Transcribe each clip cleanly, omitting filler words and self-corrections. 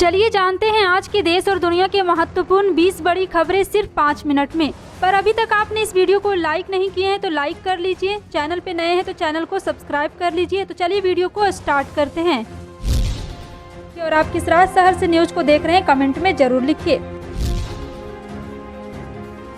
चलिए जानते हैं आज के देश और दुनिया के महत्वपूर्ण 20 बड़ी खबरें सिर्फ 5 मिनट में। पर अभी तक आपने इस वीडियो को लाइक नहीं किए हैं तो लाइक कर लीजिए, चैनल पे नए हैं तो चैनल को सब्सक्राइब कर लीजिए। तो चलिए वीडियो को स्टार्ट करते हैं। और आप किस राज शहर से न्यूज को देख रहे हैं कमेंट में जरूर लिखिए।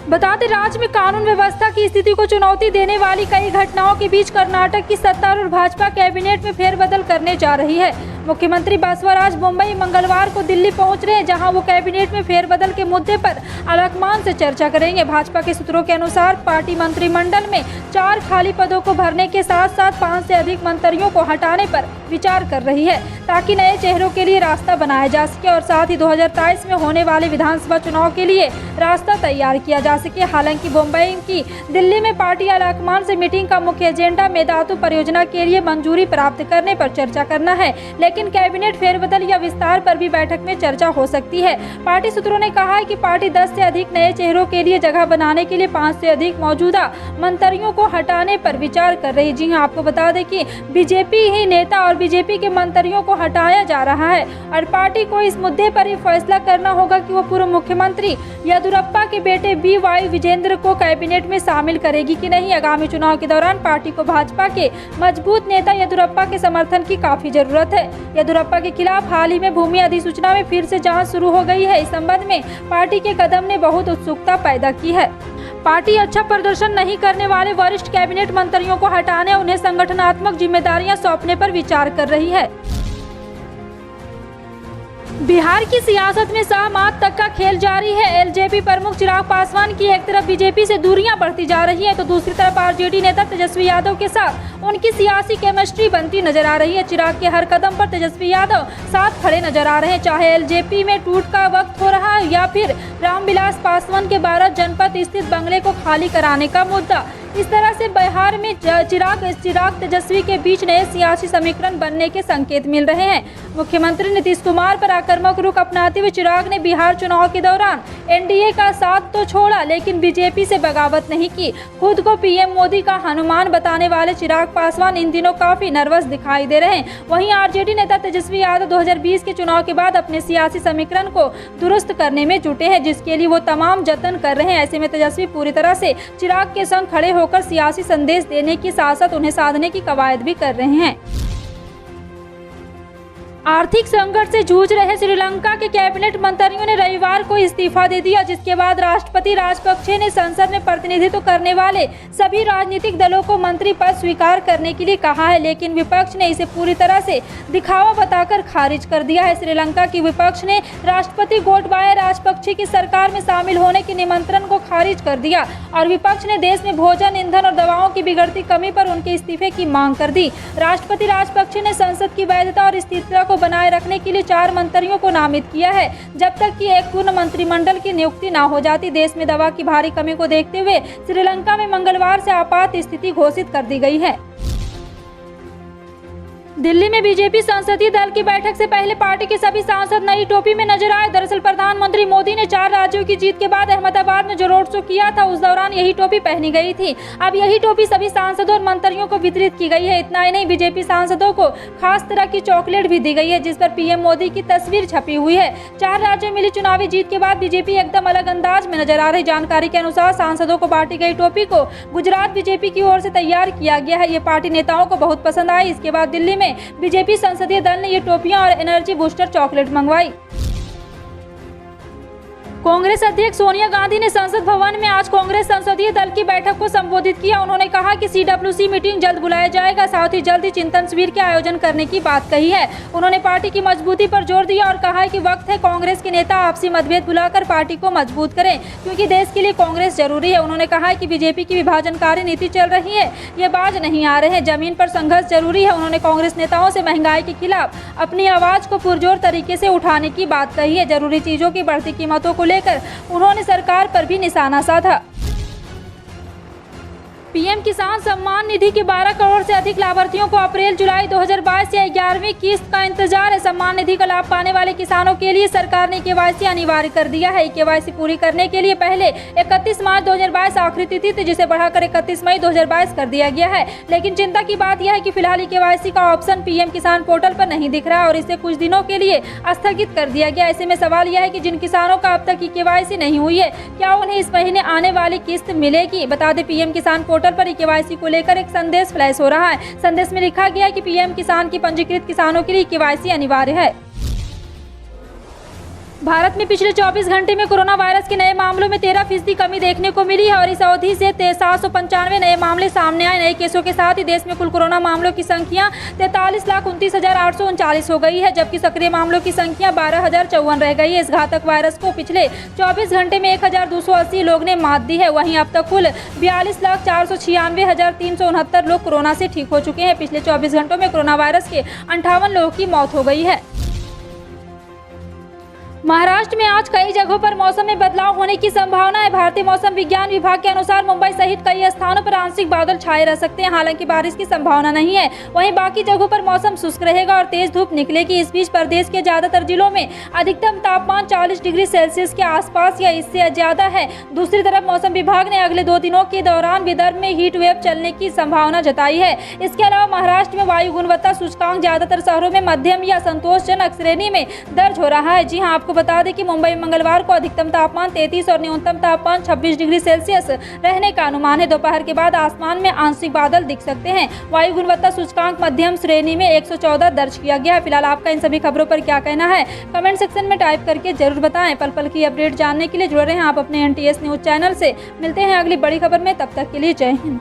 बता दें, राज्य में कानून व्यवस्था की स्थिति को चुनौती देने वाली कई घटनाओं के बीच कर्नाटक की सत्तारूढ़ भाजपा कैबिनेट में फेरबदल करने जा रही है। मुख्यमंत्री बसवराज मुंबई मंगलवार को दिल्ली पहुंच रहे हैं, जहां वो कैबिनेट में फेरबदल के मुद्दे पर आलाकमान से चर्चा करेंगे। भाजपा के सूत्रों के अनुसार पार्टी मंत्रिमंडल में 4 खाली पदों को भरने के साथ साथ 5 से अधिक मंत्रियों को हटाने पर विचार कर रही है, ताकि नए चेहरों के लिए रास्ता बनाया जा सके और साथ ही 2023 में होने वाले विधानसभा चुनाव के लिए रास्ता तैयार किया जा सके। हालांकि मुंबई की दिल्ली में पार्टी आलाकमान से मीटिंग का मुख्य एजेंडा मेदांतु परियोजना के लिए मंजूरी प्राप्त करने पर चर्चा करना है, लेकिन कैबिनेट फेरबदल या विस्तार पर भी बैठक में चर्चा हो सकती है। पार्टी सूत्रों ने कहा है कि पार्टी 10 से अधिक नए चेहरों के लिए जगह बनाने के लिए 5 से अधिक मौजूदा मंत्रियों को हटाने पर विचार कर रही। जी हां, आपको बता दें कि बीजेपी ही नेता और बीजेपी के मंत्रियों को हटाया जा रहा है और पार्टी को इस मुद्दे पर ही फैसला करना होगा कि वो पूर्व मुख्यमंत्री येदियुरप्पा के बेटे BY विजेंद्र को कैबिनेट में शामिल करेगी कि नहीं। आगामी चुनाव के दौरान पार्टी को भाजपा के मजबूत नेता येदियुरप्पा के समर्थन की काफी जरूरत है। येदियुरप्पा के खिलाफ हाल ही में भूमि अधिसूचना में फिर से जांच शुरू हो गई है। इस संबंध में पार्टी के कदम ने बहुत उत्सुकता पैदा की है। पार्टी अच्छा प्रदर्शन नहीं करने वाले वरिष्ठ कैबिनेट मंत्रियों को हटाने, उन्हें संगठनात्मक जिम्मेदारियां सौंपने पर विचार कर रही है। बिहार की सियासत में शाह-मात तक का खेल जारी है। एलजेपी प्रमुख चिराग पासवान की एक तरफ बीजेपी से दूरियां बढ़ती जा रही हैं, तो दूसरी तरफ आरजेडी नेता तेजस्वी यादव के साथ उनकी सियासी केमिस्ट्री बनती नजर आ रही है। चिराग के हर कदम पर तेजस्वी यादव साथ खड़े नजर आ रहे हैं, चाहे एलजेपी में टूट का वक्त हो रहा है या फिर रामविलास पासवान के 12 जनपद स्थित बंगले को खाली कराने का मुद्दा। इस तरह से बिहार में चिराग तेजस्वी के बीच नए सियासी समीकरण बनने के संकेत मिल रहे हैं। मुख्यमंत्री नीतीश कुमार पर आक्रामक रुख अपनाते हुए चिराग ने बिहार चुनाव के दौरान एनडीए का साथ तो छोड़ा, लेकिन बीजेपी से बगावत नहीं की। खुद को पीएम मोदी का हनुमान बताने वाले चिराग पासवान इन दिनों काफी नर्वस दिखाई दे रहे हैं। वहीं आरजेडी नेता तेजस्वी यादव 2020 के चुनाव के बाद अपने सियासी समीकरण को दुरुस्त करने में जुटे हैं, जिसके लिए वो तमाम जतन कर रहे हैं। ऐसे में तेजस्वी पूरी तरह से चिराग के संग खड़े होकर सियासी संदेश देने के साथ साथ उन्हें साधने की कवायद भी कर रहे हैं। आर्थिक संकट से जूझ रहे श्रीलंका के कैबिनेट मंत्रियों ने रविवार को इस्तीफा दे दिया, जिसके बाद राष्ट्रपति राजपक्षे ने संसद में प्रतिनिधित्व करने वाले सभी राजनीतिक दलों को मंत्री पद स्वीकार करने के लिए कहा है, लेकिन विपक्ष ने इसे पूरी तरह से दिखावा बताकर खारिज कर दिया है। श्रीलंका की विपक्ष ने राष्ट्रपति गोटबाया राजपक्षे की सरकार में शामिल होने के निमंत्रण को खारिज कर दिया और विपक्ष ने देश में भोजन, ईंधन और दवाओं की बिगड़ती कमी पर उनके इस्तीफे की मांग कर दी। राष्ट्रपति राजपक्षे ने संसद की वैधता और स्थिरता को बनाए रखने के लिए 4 मंत्रियों को नामित किया है, जब तक कि एक पूर्ण मंत्रिमंडल की नियुक्ति न हो जाती। देश में दवा की भारी कमी को देखते हुए श्रीलंका में मंगलवार से आपात स्थिति घोषित कर दी गई है। दिल्ली में बीजेपी संसदीय दल की बैठक से पहले पार्टी के सभी सांसद नई टोपी में नजर आए। दरअसल प्रधानमंत्री मोदी ने 4 राज्यों की जीत के बाद अहमदाबाद में जो रोड शो किया था, उस दौरान यही टोपी पहनी गई थी। अब यही टोपी सभी सांसदों और मंत्रियों को वितरित की गई है। इतना ही नहीं, बीजेपी सांसदों को खास तरह की चॉकलेट भी दी गई है, जिस पर पीएम मोदी की तस्वीर छपी हुई है। 4 राज्यों में मिली चुनावी जीत के बाद बीजेपी एकदम अलग अंदाज में नजर आ रही। जानकारी के अनुसार सांसदों को बांटी गई टोपी को गुजरात बीजेपी की ओर से तैयार किया गया है। ये पार्टी नेताओं को बहुत पसंद आई। इसके बाद दिल्ली में बीजेपी संसदीय दल ने ये टोपियां और एनर्जी बूस्टर चॉकलेट मंगवाई। कांग्रेस अध्यक्ष सोनिया गांधी ने संसद भवन में आज कांग्रेस संसदीय दल की बैठक को संबोधित किया। उन्होंने कहा कि CWC मीटिंग जल्द बुलाया जाएगा, साथ ही जल्द ही चिंतन शिविर के आयोजन करने की बात कही है। उन्होंने पार्टी की मजबूती पर जोर दिया और कहा है कि वक्त है कांग्रेस के नेता आपसी मतभेद भुलाकर पार्टी को मजबूत करें, क्योंकि देश के लिए कांग्रेस जरूरी है। उन्होंने कहा है कि बीजेपी की विभाजनकारी नीति चल रही है, ये बाज नहीं आ रहे हैं, जमीन पर संघर्ष जरूरी है। उन्होंने कांग्रेस नेताओं से महंगाई के खिलाफ अपनी आवाज को पुरजोर तरीके से उठाने की बात कही है। जरूरी चीजों की बढ़ती कीमतों को लेकर उन्होंने सरकार पर भी निशाना साधा। पीएम किसान सम्मान निधि के 12 करोड़ से अधिक लाभार्थियों को अप्रैल जुलाई 2022 या 11वीं किस्त का इंतजार है। सम्मान निधि का लाभ पाने वाले किसानों के लिए सरकार ने केवाईसी अनिवार्य कर दिया है। केवाईसी पूरी करने के लिए पहले 31 मार्च 2022 आखिरी तिथि थी, जिसे बढ़ाकर 31 मई 2022 कर दिया गया है। लेकिन चिंता की बात यह है कि फिलहाल केवाईसी का ऑप्शन पीएम किसान पोर्टल पर नहीं दिख रहा और इसे कुछ दिनों के लिए स्थगित कर दिया गया। ऐसे में सवाल यह है कि जिन किसानों का अब तक की केवाईसी नहीं हुई है, क्या उन्हें इस महीने आने वाली किस्त मिलेगी? बता दें, पीएम किसान पोर्टल पर केवाईसी को लेकर एक संदेश फ्लैश हो रहा है। संदेश में लिखा गया है कि पीएम किसान की पंजीकृत किसानों के लिए केवाईसी अनिवार्य है। भारत में पिछले 24 घंटे में कोरोना वायरस के नए मामलों में 13% कमी देखने को मिली है और इस अवधि से 795 नए मामले सामने आए। नए केसों के साथ ही देश में कुल कोरोना मामलों की संख्या 43,29,839 हो गई है, जबकि सक्रिय मामलों की संख्या 12,054 रह गई है। इस घातक वायरस को पिछले 24 घंटे में 1,280 लोग ने मात दी है। वहीं अब तक कुल 42,496,369 लोग कोरोना से ठीक हो चुके हैं। पिछले 24 घंटों में कोरोना वायरस के 58 लोगों की मौत हो गई है। महाराष्ट्र में आज कई जगहों पर मौसम में बदलाव होने की संभावना है। भारतीय मौसम विज्ञान विभाग के अनुसार मुंबई सहित कई स्थानों पर आंशिक बादल छाए रह सकते हैं, हालांकि बारिश की संभावना नहीं है। वहीं बाकी जगहों पर मौसम शुष्क रहेगा और तेज धूप निकलेगी। इस बीच प्रदेश के ज्यादातर जिलों में अधिकतम तापमान 40 डिग्री सेल्सियस के आसपास या इससे ज्यादा है। दूसरी तरफ मौसम विभाग ने अगले 2 दिनों के दौरान विदर्भ में हीट वेव चलने की संभावना जताई है। इसके अलावा महाराष्ट्र में वायु गुणवत्ता सूचकांक ज्यादातर शहरों में मध्यम या संतोषजनक श्रेणी में दर्ज हो रहा है। जी हाँ, आपको बता दें कि मुंबई में मंगलवार को अधिकतम तापमान 33 और न्यूनतम तापमान 26 डिग्री सेल्सियस रहने का अनुमान है। दोपहर के बाद आसमान में आंशिक बादल दिख सकते हैं। वायु गुणवत्ता सूचकांक मध्यम श्रेणी में 114 दर्ज किया गया है। फिलहाल आपका इन सभी खबरों पर क्या कहना है, कमेंट सेक्शन में टाइप करके जरूर बताएं। पल पल की अपडेट जानने के लिए जुड़े रहें आप अपने NTS न्यूज चैनल से। मिलते हैं अगली बड़ी खबर में, तब तक के लिए जय हिंद।